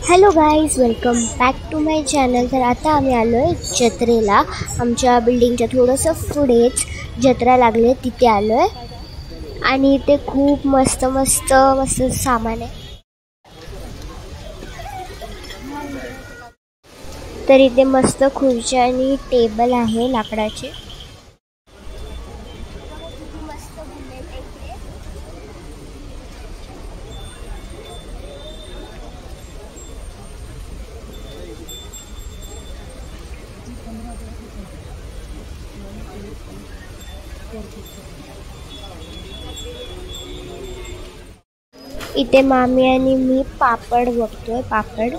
Hello guys, welcome back to my channel. तर आता आम्ही आलो आहे जत्रेला। आमच्या बिल्डिंगच्या थोडंसं पुढेच जत्रा लागली, तिथे आलो आहे आणि इथे खूप मस्त मस्त मस्त सामान आहे। तर इथे मस्त खुर्च्या आणि टेबल आहे लाकडाचे। इथे मामी आणि मी पापड बघतोय। पापड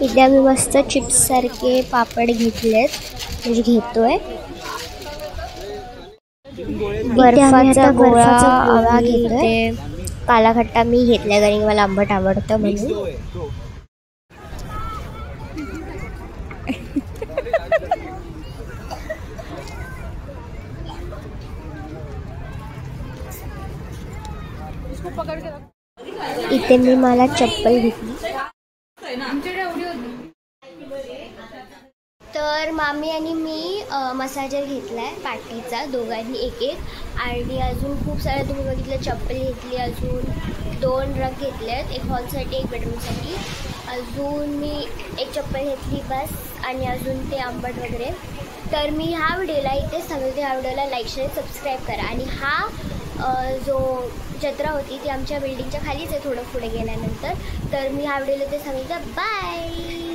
इथे आम्ही मस्त चिप्स सारखे पापड घेतलेत, म्हणजे घेतोय। बर्फाचा गोळा घेतोय। काला खट्टा मी घेतलाय कारण मला आंबट आवडतं म्हणून। इथे मी मला चप्पल घेतली। तर मामी आणि मी मसाजर घेतलाय पाठीचा, दोघांनी एक एक। आणि अजून खूप सारे तुम्ही बघितलं, चप्पल घेतली, अजून 2 रग घेतलेत, एक हॉलसाठी एक बेडरूमसाठी। अजून मी एक चप्पल घेतली बस, आणि अजून ते आंबट वगैरे। तर मी ह्या व्हिडिओला इथे सांगते, ह्या व्हिडिओला लाईक शेअर सबस्क्राईब करा। आणि हा जो जत्रा होती ती आमच्या बिल्डिंगच्या खालीच आहे, थोडं पुढे गेल्यानंतर। तर मी ह्या व्हिडिओला ते सांगितलं, बाय।